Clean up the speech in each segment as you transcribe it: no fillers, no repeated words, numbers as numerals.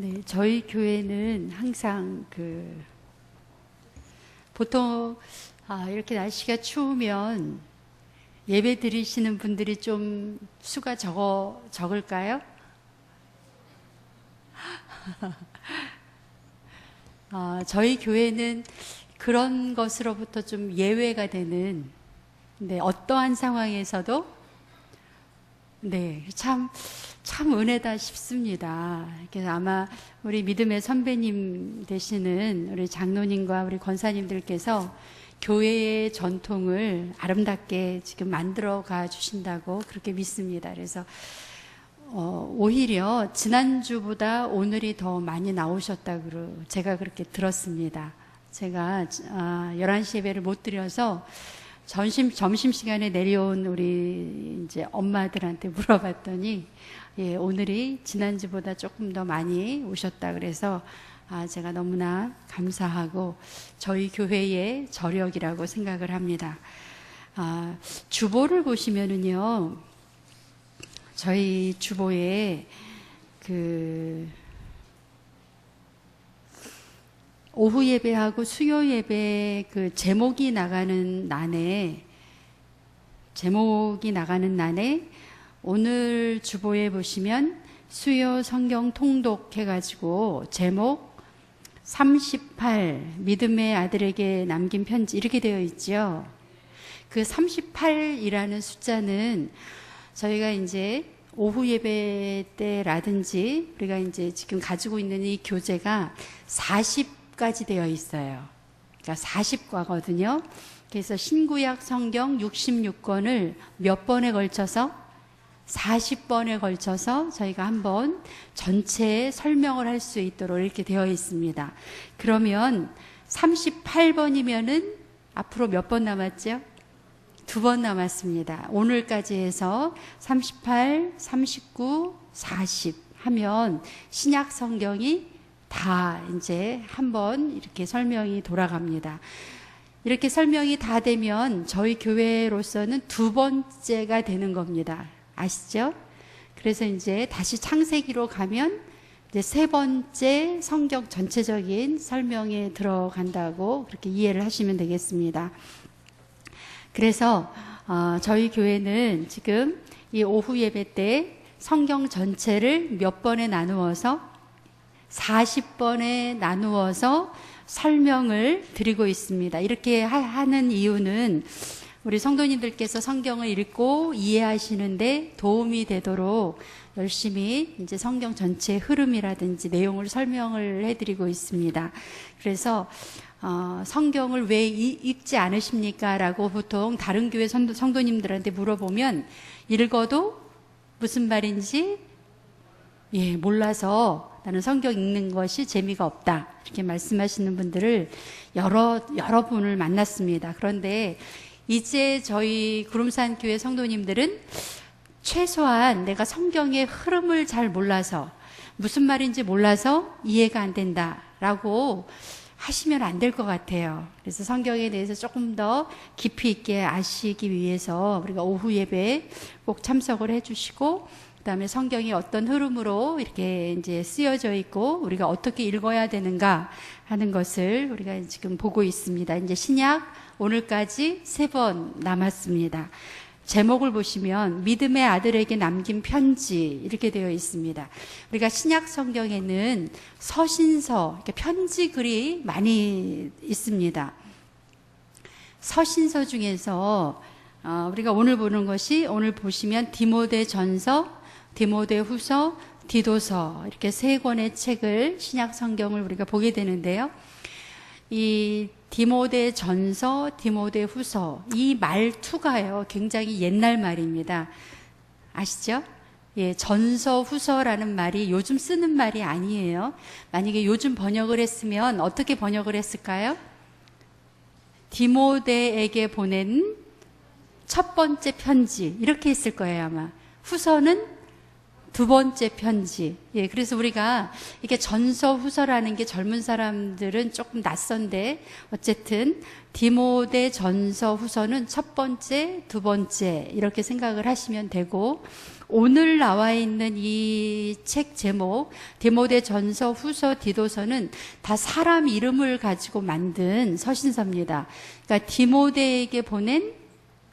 네, 저희 교회는 항상 보통 이렇게 날씨가 추우면 예배 드리시는 분들이 좀 수가 적을까요? 저희 교회는 그런 것으로부터 좀 예외가 되는, 네, 어떠한 상황에서도, 네, 참 은혜다 싶습니다. 그래서 아마 우리 믿음의 선배님 되시는 우리 장로님과 우리 권사님들께서 교회의 전통을 아름답게 지금 만들어 가 주신다고 그렇게 믿습니다. 그래서 오히려 지난주보다 오늘이 더 많이 나오셨다고 제가 그렇게 들었습니다. 제가 11시 예배를 못 드려서 점심시간에 내려온 우리 이제 엄마들한테 물어봤더니, 예, 오늘이 지난주보다 조금 더 많이 오셨다 그래서 제가 너무나 감사하고 저희 교회의 저력이라고 생각을 합니다. 주보를 보시면은요, 저희 주보에 오후 예배하고 수요 예배 제목이 나가는 난에 오늘 주보에 보시면 수요 성경 통독 해가지고 제목 38 믿음의 아들에게 남긴 편지 이렇게 되어 있죠. 그 38이라는 숫자는 저희가 이제 오후 예배 때라든지 우리가 이제 지금 가지고 있는 이 교재가 40까지 되어 있어요. 그러니까 40과거든요. 그래서 신구약 성경 66권을 몇 번에 걸쳐서 40번에 걸쳐서 저희가 한번 전체 설명을 할 수 있도록 이렇게 되어 있습니다. 그러면 38번이면은 앞으로 몇 번 남았죠? 2번 남았습니다. 오늘까지 해서 38, 39, 40 하면 신약 성경이 다 이제 한번 이렇게 설명이 돌아갑니다. 이렇게 설명이 다 되면 저희 교회로서는 2번째가 되는 겁니다. 아시죠? 그래서 이제 다시 창세기로 가면 이제 3번째 성경 전체적인 설명에 들어간다고 그렇게 이해를 하시면 되겠습니다. 그래서 저희 교회는 지금 이 오후 예배 때 성경 전체를 몇 번에 나누어서 40번에 나누어서 설명을 드리고 있습니다. 이렇게 하는 이유는 우리 성도님들께서 성경을 읽고 이해하시는데 도움이 되도록 열심히 이제 성경 전체의 흐름이라든지 내용을 설명을 해드리고 있습니다. 그래서 성경을 왜 읽지 않으십니까? 라고 보통 다른 교회 성도님들한테 물어보면 읽어도 무슨 말인지 몰라서 나는 성경 읽는 것이 재미가 없다. 이렇게 말씀하시는 분들을 여러 분을 만났습니다. 그런데 이제 저희 구름산 교회 성도님들은 최소한 내가 성경의 흐름을 잘 몰라서 무슨 말인지 몰라서 이해가 안 된다라고 하시면 안 될 것 같아요. 그래서 성경에 대해서 조금 더 깊이 있게 아시기 위해서 우리가 오후 예배에 꼭 참석을 해주시고, 그 다음에 성경이 어떤 흐름으로 이렇게 이제 쓰여져 있고 우리가 어떻게 읽어야 되는가 하는 것을 우리가 지금 보고 있습니다. 이제 신약 오늘까지 3번 남았습니다. 제목을 보시면 믿음의 아들에게 남긴 편지 이렇게 되어 있습니다. 우리가 신약 성경에는 서신서, 편지 글이 많이 있습니다. 서신서 중에서 우리가 오늘 보는 것이, 오늘 보시면 디모데전서, 디모데후서, 디도서 이렇게 3권의 책을, 신약 성경을 우리가 보게 되는데요. 이 디모데전서, 디모데후서 이 말투가요 굉장히 옛날 말입니다. 아시죠? 예, 전서, 후서라는 말이 요즘 쓰는 말이 아니에요. 만약에 요즘 번역을 했으면 어떻게 번역을 했을까요? 디모데에게 보낸 첫 번째 편지 이렇게 했을 거예요 아마. 후서는 2번째 편지. 예, 그래서 우리가 이게 전서, 후서라는 게 젊은 사람들은 조금 낯선데 어쨌든 디모데 전서, 후서는 첫 번째, 2번째 이렇게 생각을 하시면 되고, 오늘 나와 있는 이 책 제목 디모데 전서, 후서, 디도서는 다 사람 이름을 가지고 만든 서신서입니다. 그러니까 디모데에게 보낸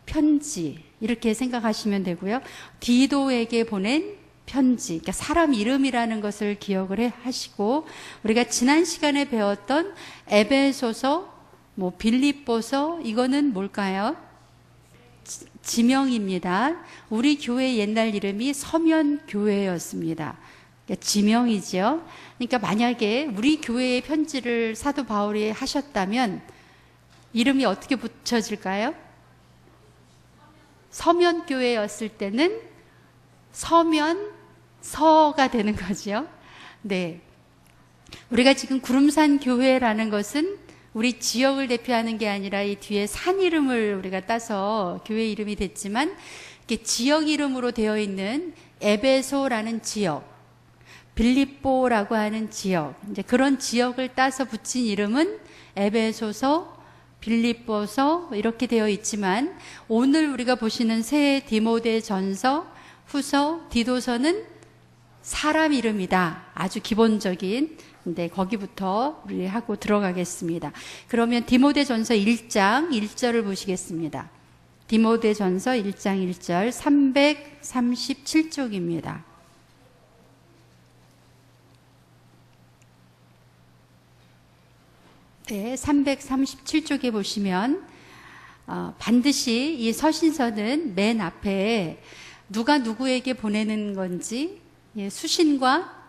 편지 이렇게 생각하시면 되고요. 디도에게 보낸 편지, 그러니까 사람 이름이라는 것을 기억을 하시고, 우리가 지난 시간에 배웠던 에베소서, 빌립보서, 이거는 뭘까요? 지명입니다. 우리 교회 옛날 이름이 서면교회였습니다. 그러니까 지명이죠. 그러니까 만약에 우리 교회의 편지를 사도 바울이 하셨다면 이름이 어떻게 붙여질까요? 서면교회였을 때는 서면서가 되는 거죠. 네. 우리가 지금 구름산 교회라는 것은 우리 지역을 대표하는 게 아니라 이 뒤에 산 이름을 우리가 따서 교회 이름이 됐지만, 이렇게 지역 이름으로 되어 있는 에베소라는 지역, 빌립보라고 하는 지역, 이제 그런 지역을 따서 붙인 이름은 에베소서, 빌립보서 이렇게 되어 있지만, 오늘 우리가 보시는 새 디모데 전서, 후서, 디도서는 사람 이름이다. 아주 기본적인. 네, 거기부터 우리 하고 들어가겠습니다. 그러면 디모데 전서 1장 1절을 보시겠습니다. 디모데 전서 1장 1절 337쪽입니다. 네, 337쪽에 보시면 반드시 이 서신서는 맨 앞에 누가 누구에게 보내는 건지, 수신과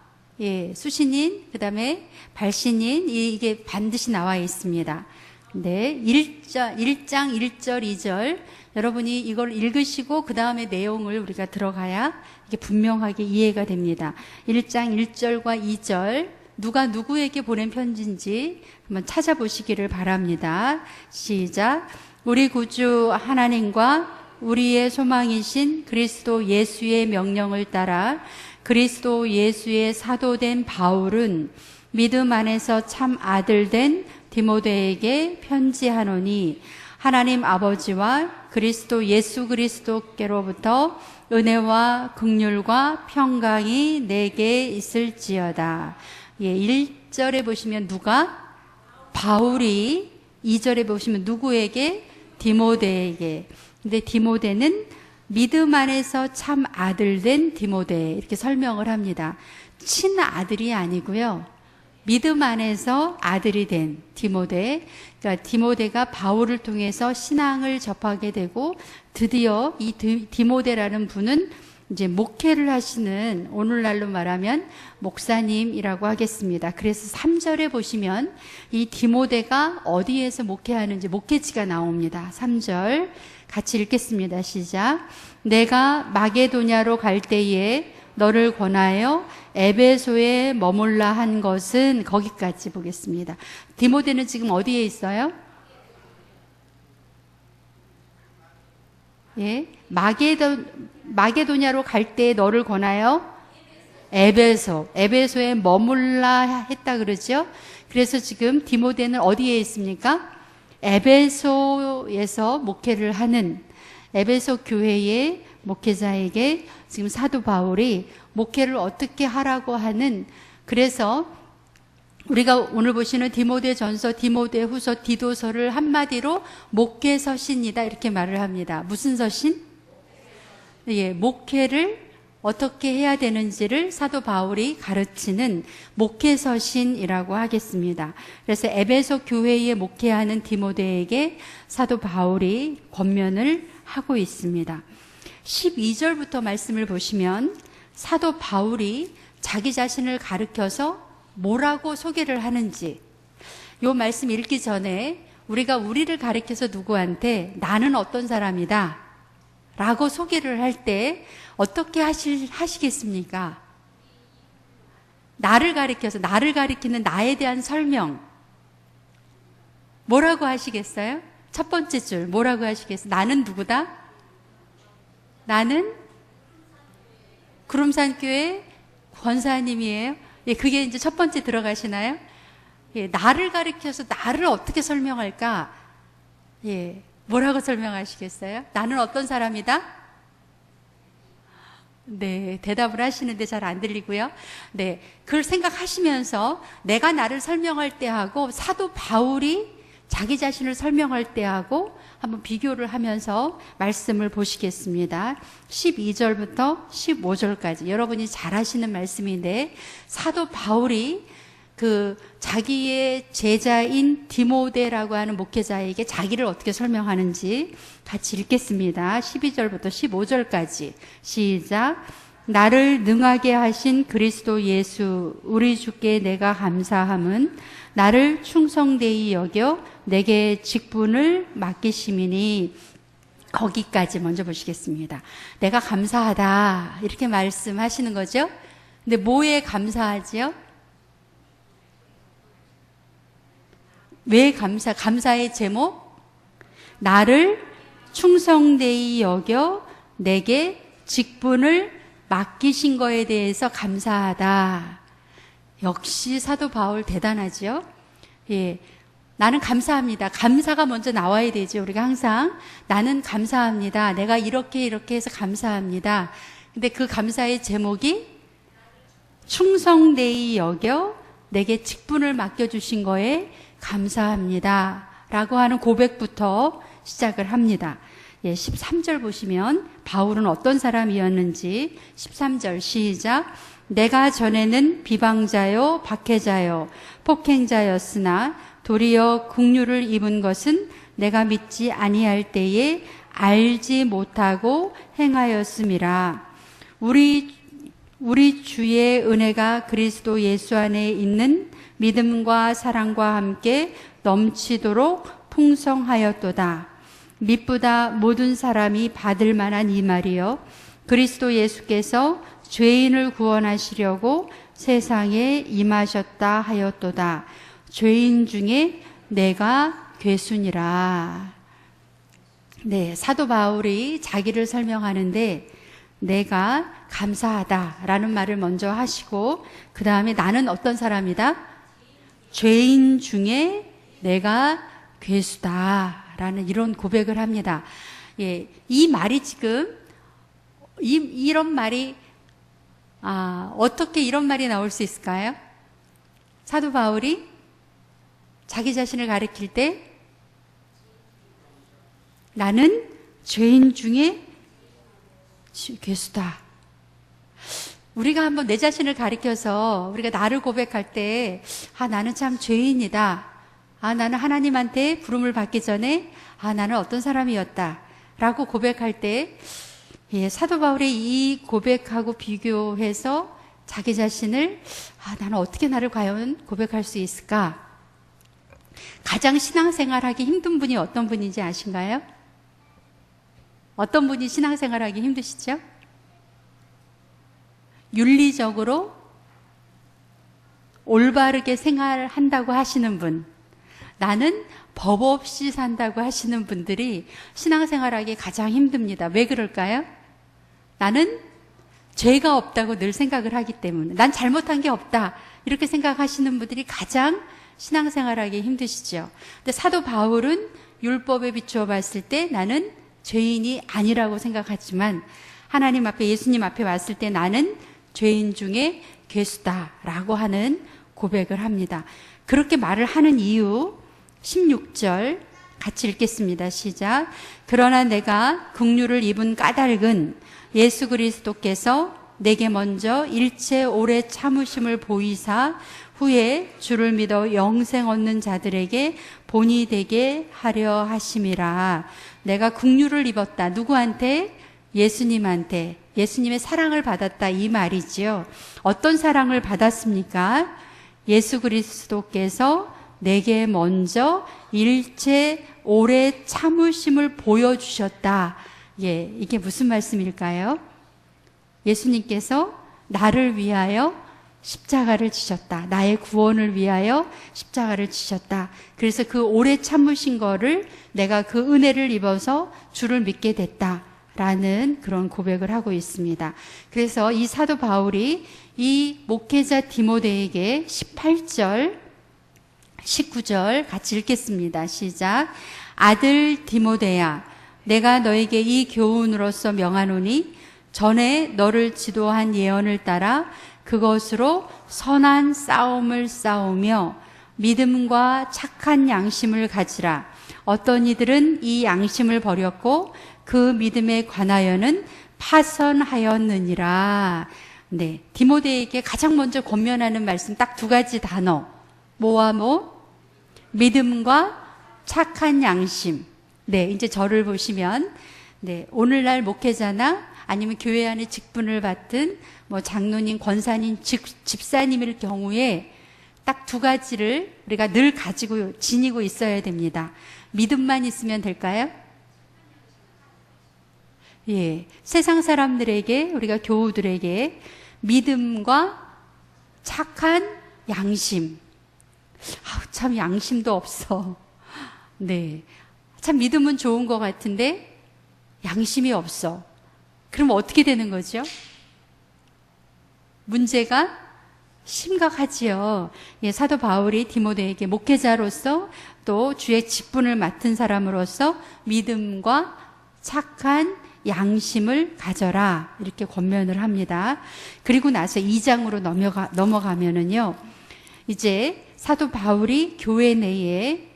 수신인, 그 다음에 발신인, 이게 반드시 나와 있습니다. 네, 1장 1절 2절 여러분이 이걸 읽으시고 그 다음에 내용을 우리가 들어가야 이게 분명하게 이해가 됩니다. 1장 1절과 2절 누가 누구에게 보낸 편지인지 한번 찾아보시기를 바랍니다. 시작. 우리 구주 하나님과 우리의 소망이신 그리스도 예수의 명령을 따라 그리스도 예수의 사도된 바울은 믿음 안에서 참 아들 된 디모데에게 편지하노니, 하나님 아버지와 그리스도 예수 그리스도께로부터 은혜와 긍휼과 평강이 내게 있을지어다. 1절에 보시면 누가? 바울이. 2절에 보시면 누구에게? 디모데에게. 근데 디모데는 믿음 안에서 참 아들 된 디모데, 이렇게 설명을 합니다. 친아들이 아니고요, 믿음 안에서 아들이 된 디모데. 그러니까 디모데가 바울을 통해서 신앙을 접하게 되고, 드디어 이 디모데라는 분은 이제 목회를 하시는, 오늘날로 말하면 목사님이라고 하겠습니다. 그래서 3절에 보시면 이 디모데가 어디에서 목회하는지 목회지가 나옵니다. 3절 같이 읽겠습니다. 시작. 내가 마게도냐로 갈 때에 너를 권하여 에베소에 머물라 한 것은, 거기까지 보겠습니다. 디모데는 지금 어디에 있어요? 예, 마게도냐로 갈 때에 너를 권하여 에베소에 머물라 했다 그러죠. 그래서 지금 디모데는 어디에 있습니까? 에베소에서 목회를 하는, 에베소 교회의 목회자에게 지금 사도 바울이 목회를 어떻게 하라고 하는, 그래서 우리가 오늘 보시는 디모데 전서, 디모데 후서, 디도서를 한마디로 목회 서신이다 이렇게 말을 합니다. 무슨 서신? 예, 목회를 어떻게 해야 되는지를 사도 바울이 가르치는 목회 서신이라고 하겠습니다. 그래서 에베소 교회에 목회하는 디모데에게 사도 바울이 권면을 하고 있습니다. 12절부터 말씀을 보시면 사도 바울이 자기 자신을 가르쳐서 뭐라고 소개를 하는지, 이 말씀 읽기 전에 우리가 우리를 가르쳐서 누구한테 나는 어떤 사람이다 라고 소개를 할 때 어떻게 하시겠습니까? 나를 가리켜서, 나를 가리키는 나에 대한 설명 뭐라고 하시겠어요? 첫 번째 줄 뭐라고 하시겠어요? 나는 누구다? 나는 구름산교회 권사님이에요. 예, 그게 이제 첫 번째 들어가시나요? 예, 나를 가리켜서 나를 어떻게 설명할까? 예, 뭐라고 설명하시겠어요? 나는 어떤 사람이다? 네, 대답을 하시는데 잘 안 들리고요. 네, 그걸 생각하시면서 내가 나를 설명할 때하고 사도 바울이 자기 자신을 설명할 때하고 한번 비교를 하면서 말씀을 보시겠습니다. 12절부터 15절까지 여러분이 잘 아시는 말씀인데, 사도 바울이 그 자기의 제자인 디모데라고 하는 목회자에게 자기를 어떻게 설명하는지 같이 읽겠습니다. 12절부터 15절까지 시작. 나를 능하게 하신 그리스도 예수 우리 주께 내가 감사함은 나를 충성되이 여겨 내게 직분을 맡기심이니. 거기까지 먼저 보시겠습니다. 내가 감사하다 이렇게 말씀하시는 거죠. 근데 뭐에 감사하지요? 왜 감사의 제목? 나를 충성되이 여겨 내게 직분을 맡기신 거에 대해서 감사하다. 역시 사도 바울 대단하죠? 예. 나는 감사합니다. 감사가 먼저 나와야 되죠. 우리가 항상 나는 감사합니다. 내가 이렇게 해서 감사합니다. 근데 그 감사의 제목이 충성되이 여겨 내게 직분을 맡겨주신 거에 감사합니다 라고 하는 고백부터 시작을 합니다. 예, 13절 보시면 바울은 어떤 사람이었는지 13절 시작. 내가 전에는 비방자요 박해자요 폭행자였으나 도리어 국류를 입은 것은 내가 믿지 아니할 때에 알지 못하고 행하였음이라. 우리 주의 은혜가 그리스도 예수 안에 있는 믿음과 사랑과 함께 넘치도록 풍성하였도다. mit보다 모든 사람이 받을 만한 이 말이요, 그리스도 예수께서 죄인을 구원하시려고 세상에 임하셨다 하였도다. 죄인 중에 내가 괴순이라. 네, 사도 바울이 자기를 설명하는데 내가 감사하다라는 말을 먼저 하시고, 그 다음에 나는 어떤 사람이다? 죄인 중에 내가 괴수다라는 이런 고백을 합니다. 예, 이 말이 지금 이런 말이 어떻게 이런 말이 나올 수 있을까요? 사도 바울이 자기 자신을 가리킬 때 나는 죄인 중에 괴수다. 우리가 한번 내 자신을 가리켜서 우리가 나를 고백할 때 나는 참 죄인이다. 나는 하나님한테 부름을 받기 전에 나는 어떤 사람이었다 라고 고백할 때, 사도 바울의 이 고백하고 비교해서 자기 자신을 나는 어떻게 나를 과연 고백할 수 있을까? 가장 신앙생활하기 힘든 분이 어떤 분인지 아신가요? 어떤 분이 신앙생활하기 힘드시죠? 윤리적으로 올바르게 생활한다고 하시는 분, 나는 법 없이 산다고 하시는 분들이 신앙생활하기 가장 힘듭니다. 왜 그럴까요? 나는 죄가 없다고 늘 생각을 하기 때문에, 난 잘못한 게 없다 이렇게 생각하시는 분들이 가장 신앙생활하기 힘드시죠. 근데 사도 바울은 율법에 비추어 봤을 때 나는 죄인이 아니라고 생각하지만 하나님 앞에, 예수님 앞에 왔을 때 나는 죄인 중에 괴수다라고 하는 고백을 합니다. 그렇게 말을 하는 이유 16절 같이 읽겠습니다. 시작. 그러나 내가 긍휼을 입은 까닭은 예수 그리스도께서 내게 먼저 일체 오래 참으심을 보이사 후에 주를 믿어 영생 얻는 자들에게 본이 되게 하려 하심이라. 내가 긍휼을 입었다. 누구한테? 예수님한테. 예수님의 사랑을 받았다 이 말이지요. 어떤 사랑을 받았습니까? 예수 그리스도께서 내게 먼저 일체 오래 참으심을 보여주셨다. 이게 무슨 말씀일까요? 예수님께서 나를 위하여 십자가를 지셨다. 나의 구원을 위하여 십자가를 지셨다. 그래서 그 오래 참으신 거를 내가 그 은혜를 입어서 주를 믿게 됐다 라는 그런 고백을 하고 있습니다. 그래서 이 사도 바울이 이 목회자 디모데에게 18절 19절 같이 읽겠습니다. 시작. 아들 디모데야, 내가 너에게 이 교훈으로서 명하노니 전에 너를 지도한 예언을 따라 그것으로 선한 싸움을 싸우며 믿음과 착한 양심을 가지라. 어떤 이들은 이 양심을 버렸고 그 믿음에 관하여는 파선하였느니라. 네, 디모데에게 가장 먼저 권면하는 말씀 딱 두 가지 단어. 뭐와 뭐? 믿음과 착한 양심. 네, 이제 저를 보시면 네, 오늘날 목회자나 아니면 교회 안에 직분을 맡은 뭐 장로님, 권사님, 집사님일 경우에 딱 두 가지를 우리가 늘 가지고 지니고 있어야 됩니다. 믿음만 있으면 될까요? 예, 세상 사람들에게, 우리가 교우들에게 믿음과 착한 양심. 참 양심도 없어. 네, 참 믿음은 좋은 것 같은데 양심이 없어. 그럼 어떻게 되는 거죠? 문제가 심각하지요. 예, 사도 바울이 디모데에게 목회자로서 또 주의 직분을 맡은 사람으로서 믿음과 착한 양심을 가져라 이렇게 권면을 합니다. 그리고 나서 2장으로 넘어가면은요, 이제 사도 바울이 교회 내에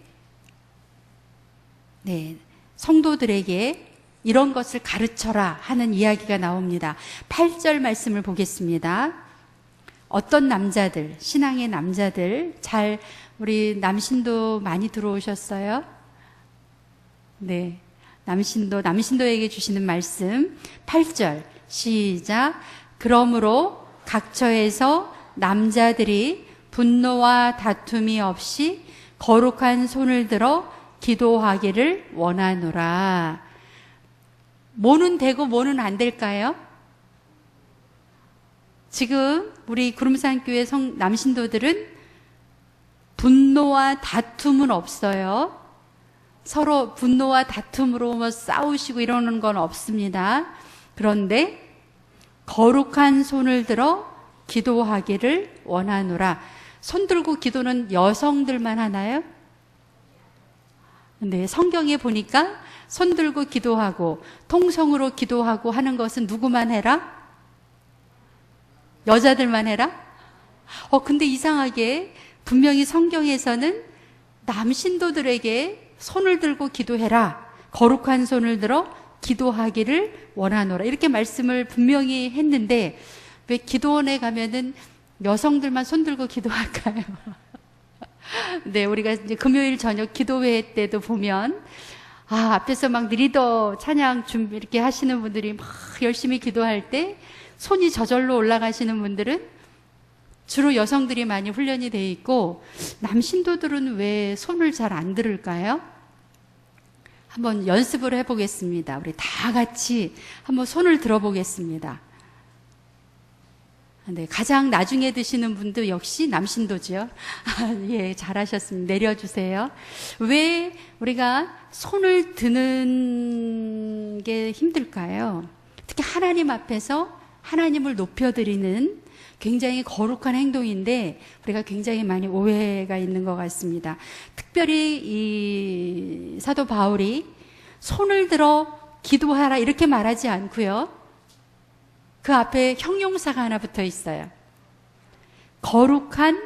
네, 성도들에게 이런 것을 가르쳐라 하는 이야기가 나옵니다. 8절 말씀을 보겠습니다. 어떤 남자들, 신앙의 남자들, 우리 남신도 많이 들어오셨어요? 네. 남신도에게 주시는 말씀 8절 시작. 그러므로 각처에서 남자들이 분노와 다툼이 없이 거룩한 손을 들어 기도하기를 원하노라. 뭐는 되고 뭐는 안 될까요? 지금 우리 구름산교회 남신도들은 분노와 다툼은 없어요. 서로 분노와 다툼으로 뭐 싸우시고 이러는 건 없습니다. 그런데 거룩한 손을 들어 기도하기를 원하노라. 손 들고 기도는 여성들만 하나요? 네, 성경에 보니까 손 들고 기도하고 통성으로 기도하고 하는 것은 누구만 해라? 여자들만 해라? 근데 이상하게 분명히 성경에서는 남신도들에게 손을 들고 기도해라. 거룩한 손을 들어 기도하기를 원하노라. 이렇게 말씀을 분명히 했는데 왜 기도원에 가면은 여성들만 손 들고 기도할까요? 네, 우리가 이제 금요일 저녁 기도회 때도 보면 앞에서 막 리더 찬양 준비 이렇게 하시는 분들이 막 열심히 기도할 때 손이 저절로 올라가시는 분들은 주로 여성들이 많이 훈련이 돼 있고 남신도들은 왜 손을 잘 안 들을까요? 한번 연습을 해보겠습니다. 우리 다 같이 한번 손을 들어보겠습니다. 네, 가장 나중에 드시는 분도 역시 남신도죠. 예, 잘하셨습니다. 내려주세요. 왜 우리가 손을 드는 게 힘들까요? 특히 하나님 앞에서 하나님을 높여드리는 굉장히 거룩한 행동인데 우리가 굉장히 많이 오해가 있는 것 같습니다. 특별히 이 사도 바울이 손을 들어 기도하라 이렇게 말하지 않고요. 그 앞에 형용사가 하나 붙어 있어요. 거룩한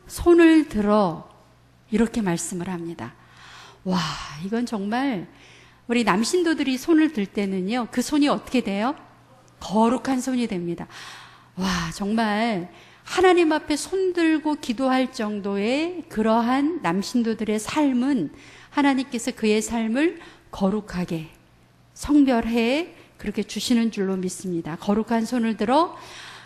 손을 들어 이렇게 말씀을 합니다. 와, 이건 정말 우리 남신도들이 손을 들 때는요, 그 손이 어떻게 돼요? 거룩한 손이 됩니다. 와, 정말 하나님 앞에 손 들고 기도할 정도의 그러한 남신도들의 삶은 하나님께서 그의 삶을 거룩하게 성별해 그렇게 주시는 줄로 믿습니다. 거룩한 손을 들어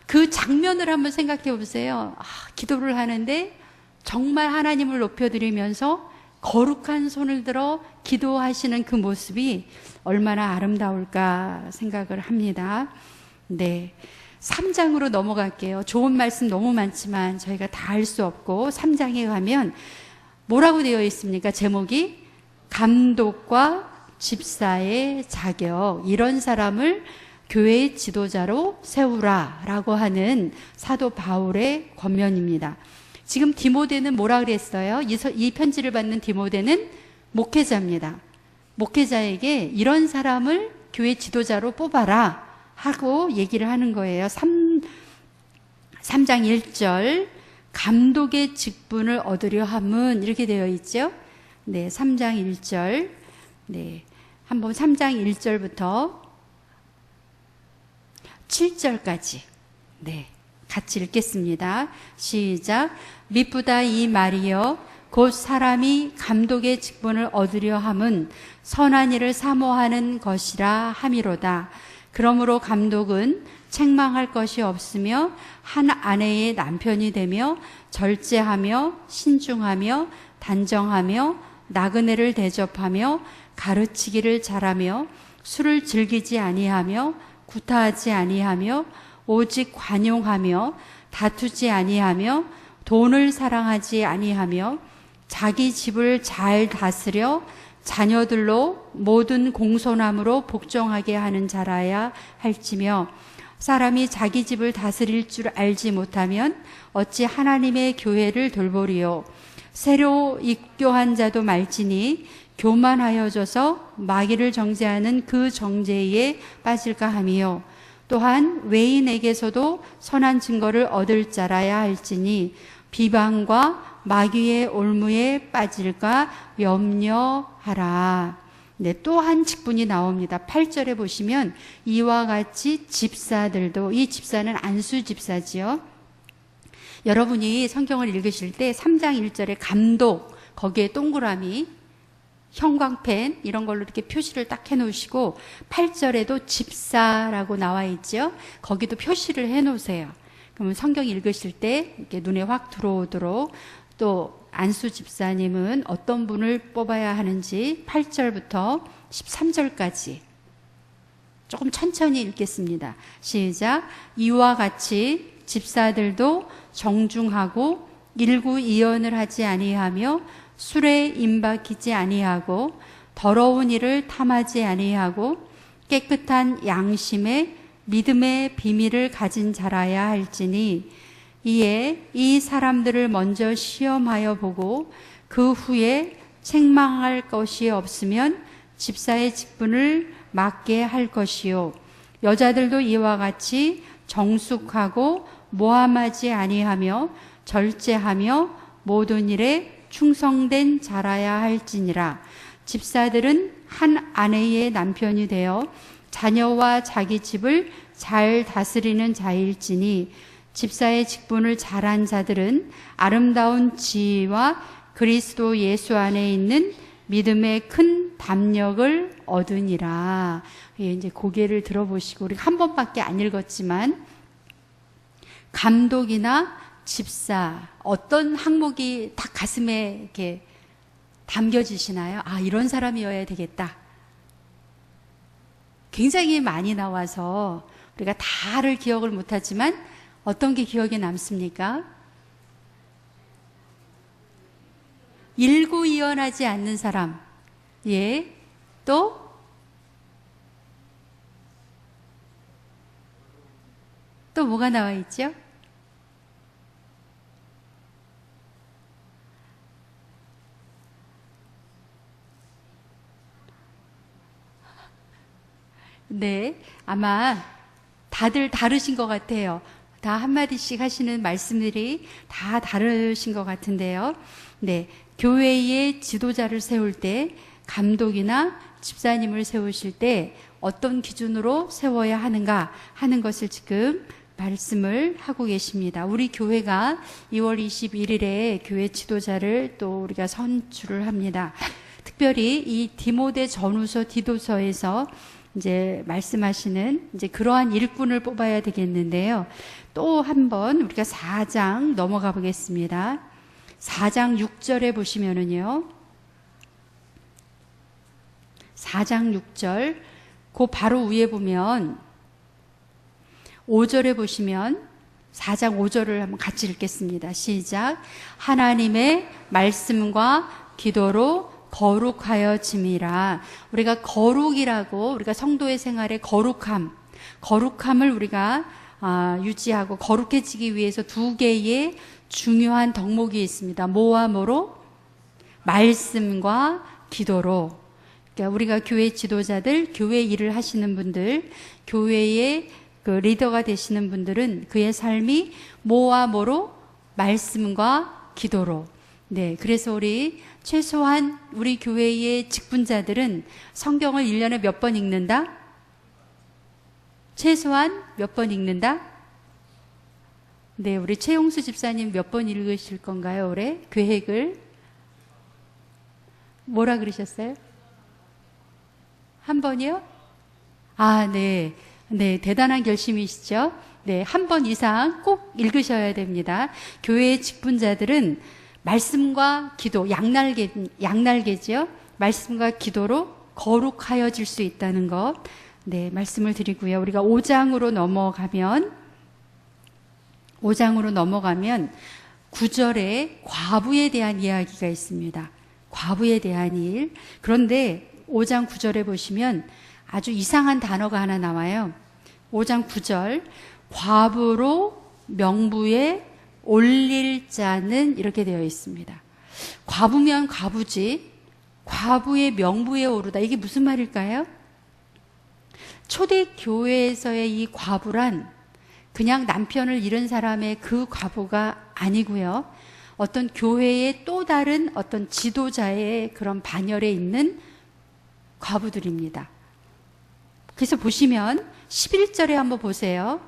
그 장면을 한번 생각해 보세요. 기도를 하는데 정말 하나님을 높여드리면서 거룩한 손을 들어 기도하시는 그 모습이 얼마나 아름다울까 생각을 합니다. 네, 3장으로 넘어갈게요. 좋은 말씀 너무 많지만 저희가 다 할 수 없고 3장에 가면 뭐라고 되어 있습니까? 제목이 감독과 집사의 자격, 이런 사람을 교회의 지도자로 세우라 라고 하는 사도 바울의 권면입니다. 지금 디모데는 뭐라 그랬어요? 이 편지를 받는 디모데는 목회자입니다. 목회자에게 이런 사람을 교회 지도자로 뽑아라 하고 얘기를 하는 거예요. 3장 1절 감독의 직분을 얻으려 함은 이렇게 되어 있죠. 네, 3장 1절. 네, 한번 3장 1절부터 7절까지 네, 같이 읽겠습니다. 시작. 미쁘다 이 말이여 곧 사람이 감독의 직분을 얻으려 함은 선한 일을 사모하는 것이라 함이로다. 그러므로 감독은 책망할 것이 없으며 한 아내의 남편이 되며 절제하며 신중하며 단정하며 나그네를 대접하며 가르치기를 잘하며 술을 즐기지 아니하며 구타하지 아니하며 오직 관용하며 다투지 아니하며 돈을 사랑하지 아니하며 자기 집을 잘 다스려 자녀들로 모든 공손함으로 복종하게 하는 자라야 할지며 사람이 자기 집을 다스릴 줄 알지 못하면 어찌 하나님의 교회를 돌보리요. 새로 입교한 자도 말지니 교만하여져서 마귀를 정죄하는 그 정죄에 빠질까 하며 또한 외인에게서도 선한 증거를 얻을 자라야 할지니 비방과 마귀의 올무에 빠질까 염려하라. 네, 또 한 직분이 나옵니다. 8절에 보시면 이와 같이 집사들도, 이 집사는 안수 집사지요. 여러분이 성경을 읽으실 때 3장 1절에 감독, 거기에 동그라미, 형광펜 이런 걸로 이렇게 표시를 딱 해놓으시고 8절에도 집사라고 나와 있죠. 거기도 표시를 해놓으세요. 그러면 성경 읽으실 때 이렇게 눈에 확 들어오도록. 또 안수 집사님은 어떤 분을 뽑아야 하는지 8절부터 13절까지 조금 천천히 읽겠습니다. 시작. 이와 같이 집사들도 정중하고 일구이연을 하지 아니하며 술에 임박이지 아니하고 더러운 일을 탐하지 아니하고 깨끗한 양심에 믿음의 비밀을 가진 자라야 할지니 이에 이 사람들을 먼저 시험하여 보고 그 후에 책망할 것이 없으면 집사의 직분을 맡게 할 것이요. 여자들도 이와 같이 정숙하고 모함하지 아니하며 절제하며 모든 일에 충성된 자라야 할지니라. 집사들은 한 아내의 남편이 되어 자녀와 자기 집을 잘 다스리는 자일지니 집사의 직분을 잘한 자들은 아름다운 지혜와 그리스도 예수 안에 있는 믿음의 큰 담력을 얻으니라. 예, 이제 고개를 들어보시고, 우리가 한 번밖에 안 읽었지만 감독이나 집사 어떤 항목이 딱 가슴에 이렇게 담겨지시나요? 아, 이런 사람이어야 되겠다. 굉장히 많이 나와서 우리가 다를 기억을 못하지만 어떤 게 기억에 남습니까? 일구이연하지 않는 사람. 예. 또 뭐가 나와 있죠? 네, 아마 다들 다르신 것 같아요. 다 한마디씩 하시는 말씀들이 다 다르신 것 같은데요. 네, 교회의 지도자를 세울 때, 감독이나 집사님을 세우실 때 어떤 기준으로 세워야 하는가 하는 것을 지금 말씀을 하고 계십니다. 우리 교회가 2월 21일에 교회 지도자를 또 우리가 선출을 합니다. 특별히 이 디모데 전후서 디도서에서 이제 말씀하시는 이제 그러한 일꾼을 뽑아야 되겠는데요. 또 한번 우리가 4장 넘어가 보겠습니다. 4장 6절에 보시면은요. 4장 6절, 그 바로 위에 보면 5절에 보시면 4장 5절을 한번 같이 읽겠습니다. 시작. 하나님의 말씀과 기도로 거룩하여짐이라. 우리가 거룩이라고, 우리가 성도의 생활의 거룩함을 우리가 유지하고 거룩해지기 위해서 두 개의 중요한 덕목이 있습니다. 뭐와 뭐로? 말씀과 기도로. 그러니까 우리가 교회 지도자들, 교회 일을 하시는 분들, 교회의 그 리더가 되시는 분들은 그의 삶이 뭐와 뭐로? 말씀과 기도로. 네, 그래서 우리 최소한 우리 교회의 직분자들은 성경을 1년에 몇 번 읽는다? 최소한 몇 번 읽는다? 네, 우리 최용수 집사님 몇 번 읽으실 건가요, 올해? 계획을? 뭐라 그러셨어요? 한 번이요? 아, 네. 네, 대단한 결심이시죠? 네, 한 번 이상 꼭 읽으셔야 됩니다. 교회의 직분자들은 말씀과 기도, 양날개지요? 말씀과 기도로 거룩하여질 수 있다는 것. 네, 말씀을 드리고요. 우리가 5장으로 넘어가면 9절에 과부에 대한 이야기가 있습니다. 과부에 대한 일. 그런데 5장 9절에 보시면 아주 이상한 단어가 하나 나와요. 5장 9절, 과부로 명부에 올릴 자는 이렇게 되어 있습니다. 과부면 과부지, 과부의 명부에 오르다. 이게 무슨 말일까요? 초대교회에서의 이 과부란 그냥 남편을 잃은 사람의 그 과부가 아니고요. 어떤 교회의 또 다른 어떤 지도자의 그런 반열에 있는 과부들입니다. 그래서 보시면 11절에 한번 보세요.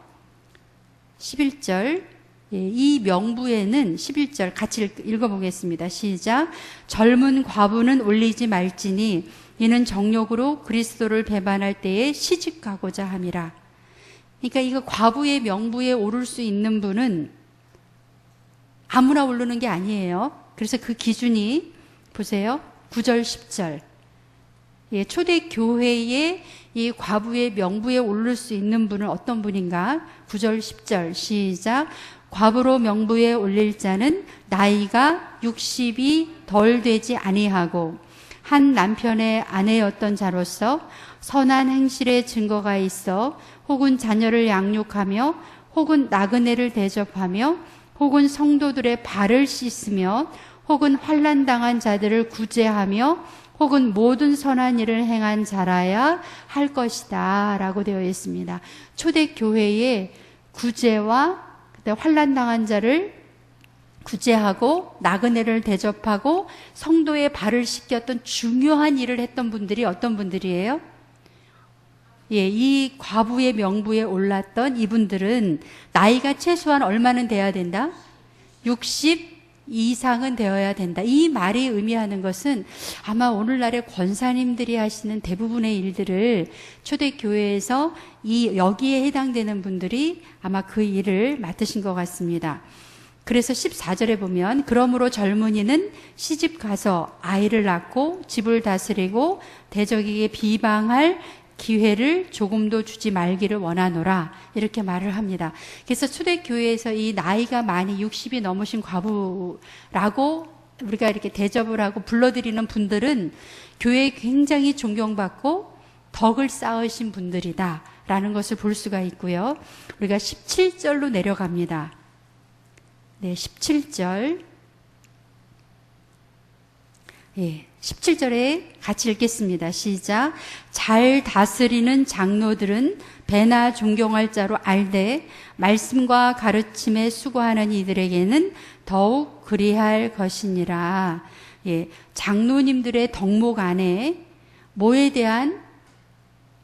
11절. 이 명부에는 11절 같이 읽어보겠습니다. 시작. 젊은 과부는 올리지 말지니 이는 정욕으로 그리스도를 배반할 때에 시집가고자 함이라. 그러니까 이거 과부의 명부에 오를 수 있는 분은 아무나 오르는 게 아니에요. 그래서 그 기준이 보세요. 9절 10절. 초대교회의 이 과부의 명부에 오를 수 있는 분은 어떤 분인가? 9절 10절 시작. 과부로 명부에 올릴 자는 나이가 60이 덜 되지 아니하고 한 남편의 아내였던 자로서 선한 행실의 증거가 있어 혹은 자녀를 양육하며 혹은 나그네를 대접하며 혹은 성도들의 발을 씻으며 혹은 환난당한 자들을 구제하며 혹은 모든 선한 일을 행한 자라야 할 것이다 라고 되어 있습니다. 초대교회의 구제와 환난당한 자를 구제하고 나그네를 대접하고 성도의 발을 씻겼던 중요한 일을 했던 분들이 어떤 분들이에요? 이 과부의 명부에 올랐던 이분들은 나이가 최소한 얼마는 돼야 된다? 60 이상은 되어야 된다. 이 말이 의미하는 것은 아마 오늘날의 권사님들이 하시는 대부분의 일들을 초대교회에서 여기에 해당되는 분들이 아마 그 일을 맡으신 것 같습니다. 그래서 14절에 보면 그러므로 젊은이는 시집 가서 아이를 낳고 집을 다스리고 대적에게 비방할 기회를 조금도 주지 말기를 원하노라 이렇게 말을 합니다. 그래서 초대교회에서 이 나이가 많이 60이 넘으신 과부라고 우리가 이렇게 대접을 하고 불러드리는 분들은 교회에 굉장히 존경받고 덕을 쌓으신 분들이다 라는 것을 볼 수가 있고요. 우리가 17절로 내려갑니다. 네, 17절. 17절에 같이 읽겠습니다. 시작. 잘 다스리는 장로들은 배나 존경할 자로 알되 말씀과 가르침에 수고하는 이들에게는 더욱 그리할 것이니라. 장로님들의 덕목 안에 뭐에 대한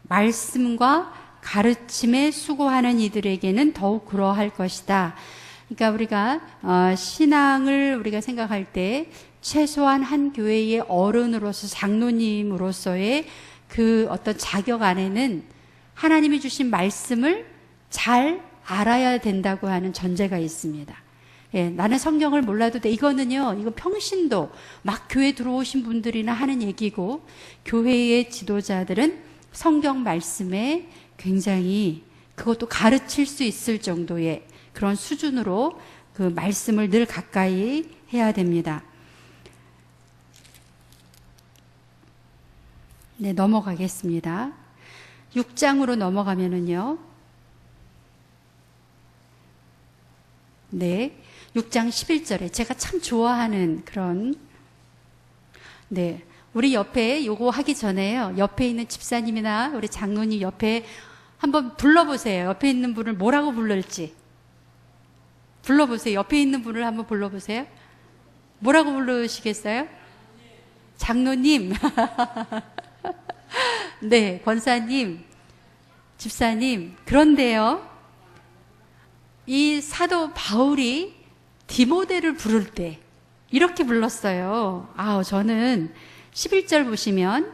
말씀과 가르침에 수고하는 이들에게는 더욱 그러할 것이다. 그러니까 우리가 신앙을 우리가 생각할 때 최소한 한 교회의 어른으로서 장로님으로서의 그 어떤 자격 안에는 하나님이 주신 말씀을 잘 알아야 된다고 하는 전제가 있습니다. 나는 성경을 몰라도 돼. 이거 평신도 막 교회 들어오신 분들이나 하는 얘기고 교회의 지도자들은 성경 말씀에 굉장히 그것도 가르칠 수 있을 정도의 그런 수준으로 그 말씀을 늘 가까이 해야 됩니다. 네, 넘어가겠습니다. 6장으로 넘어가면은요. 네, 6장 11절에 제가 참 좋아하는 그런 우리 옆에 요거 하기 전에요. 옆에 있는 집사님이나 우리 장로님 옆에 한번 불러보세요. 옆에 있는 분을 뭐라고 부를지. 불러보세요. 옆에 있는 분을 한번 불러보세요. 뭐라고 부르시겠어요? 장로님. 네, 권사님, 집사님. 그런데요, 이 사도 바울이 디모데를 부를 때 이렇게 불렀어요. 저는 11절 보시면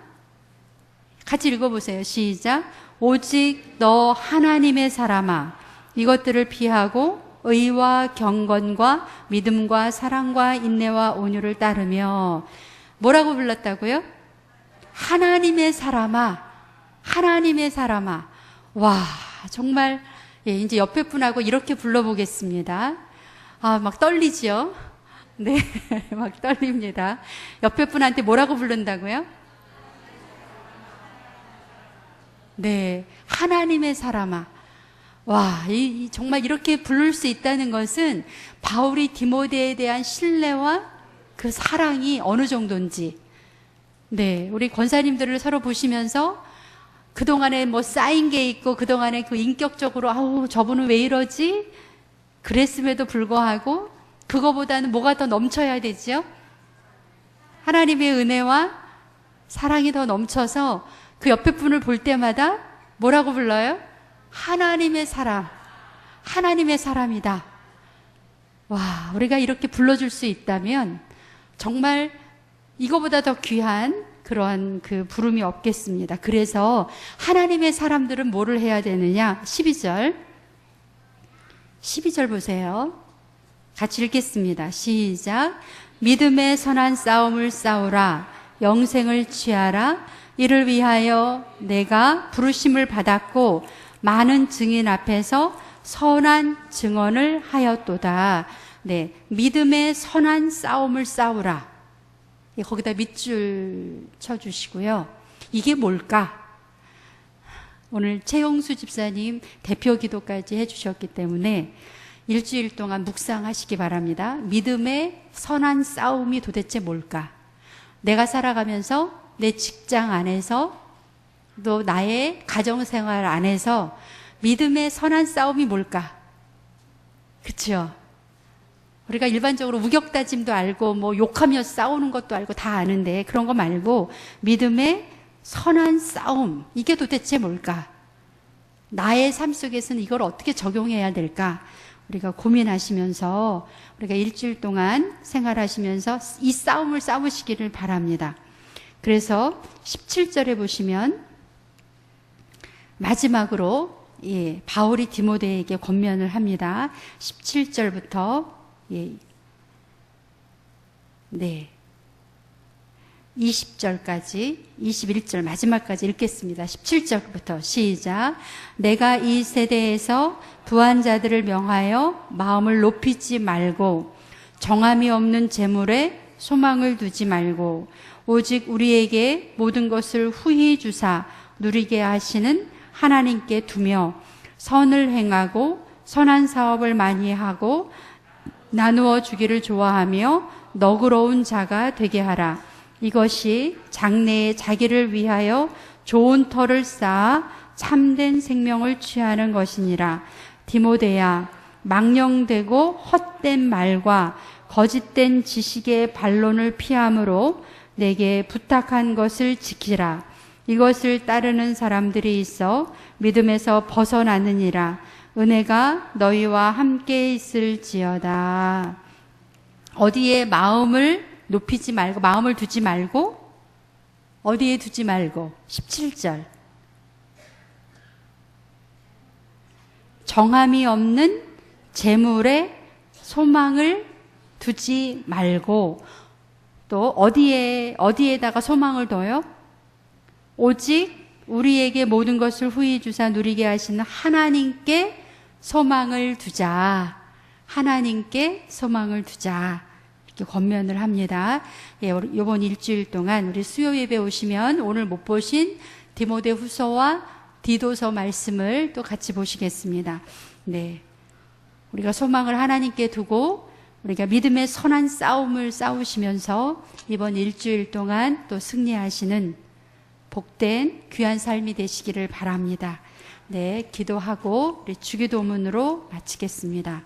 같이 읽어보세요. 시작. 오직 너 하나님의 사람아, 이것들을 피하고 의와 경건과 믿음과 사랑과 인내와 온유를 따르며. 뭐라고 불렀다고요? 하나님의 사람아, 하나님의 사람아. 와, 정말. 이제 옆에 분하고 이렇게 불러보겠습니다. 막 떨리지요? 네, 막 떨립니다. 옆에 분한테 뭐라고 부른다고요? 네, 하나님의 사람아. 와, 정말 이렇게 부를 수 있다는 것은 바울이 디모데에 대한 신뢰와 그 사랑이 어느 정도인지. 네, 우리 권사님들을 서로 보시면서 그동안에 뭐 쌓인 게 있고, 그동안에 그 인격적으로 저분은 왜 이러지? 그랬음에도 불구하고 그거보다는 뭐가 더 넘쳐야 되죠? 하나님의 은혜와 사랑이 더 넘쳐서 그 옆에 분을 볼 때마다 뭐라고 불러요? 하나님의 사람, 하나님의 사람이다. 와, 우리가 이렇게 불러줄 수 있다면 정말 이거보다 더 귀한 그러한 그 부름이 없겠습니다. 그래서 하나님의 사람들은 뭐를 해야 되느냐? 12절 보세요. 같이 읽겠습니다. 시작. 믿음의 선한 싸움을 싸우라. 영생을 취하라. 이를 위하여 내가 부르심을 받았고 많은 증인 앞에서 선한 증언을 하였도다. 네, 믿음의 선한 싸움을 싸우라. 거기다 밑줄 쳐주시고요. 이게 뭘까? 오늘 최용수 집사님 대표 기도까지 해주셨기 때문에 일주일 동안 묵상하시기 바랍니다. 믿음의 선한 싸움이 도대체 뭘까? 내가 살아가면서 내 직장 안에서 또 나의 가정생활 안에서 믿음의 선한 싸움이 뭘까? 그쵸? 우리가 일반적으로 우격다짐도 알고 뭐 욕하며 싸우는 것도 알고 다 아는데 그런 거 말고 믿음의 선한 싸움, 이게 도대체 뭘까? 나의 삶 속에서는 이걸 어떻게 적용해야 될까? 우리가 고민하시면서 우리가 일주일 동안 생활하시면서 이 싸움을 싸우시기를 바랍니다. 그래서 17절에 보시면 마지막으로 바울이 디모데에게 권면을 합니다. 17절부터 20절까지 21절 마지막까지 읽겠습니다. 17절부터 시작. 내가 이 세대에서 부한 자들을 명하여 마음을 높이지 말고 정함이 없는 재물에 소망을 두지 말고 오직 우리에게 모든 것을 후히 주사 누리게 하시는 하나님께 두며 선을 행하고 선한 사업을 많이 하고 나누어 주기를 좋아하며 너그러운 자가 되게 하라. 이것이 장래에 자기를 위하여 좋은 터를 쌓아 참된 생명을 취하는 것이니라. 디모데야, 망령되고 헛된 말과 거짓된 지식의 반론을 피함으로 내게 부탁한 것을 지키라. 이것을 따르는 사람들이 있어 믿음에서 벗어나느니라. 은혜가 너희와 함께 있을지어다. 어디에 마음을 높이지 말고, 마음을 두지 말고, 어디에 두지 말고. 17절. 정함이 없는 재물에 소망을 두지 말고, 또 어디에다가 소망을 둬요? 오직 우리에게 모든 것을 후히 주사 누리게 하시는 하나님께 소망을 두자. 하나님께 소망을 두자. 이렇게 권면을 합니다. 이번 일주일 동안 우리 수요 예배 오시면 오늘 못 보신 디모데 후서와 디도서 말씀을 또 같이 보시겠습니다. 네. 우리가 소망을 하나님께 두고 우리가 믿음의 선한 싸움을 싸우시면서 이번 일주일 동안 또 승리하시는 복된 귀한 삶이 되시기를 바랍니다. 네, 기도하고 우리 주기도문으로 마치겠습니다.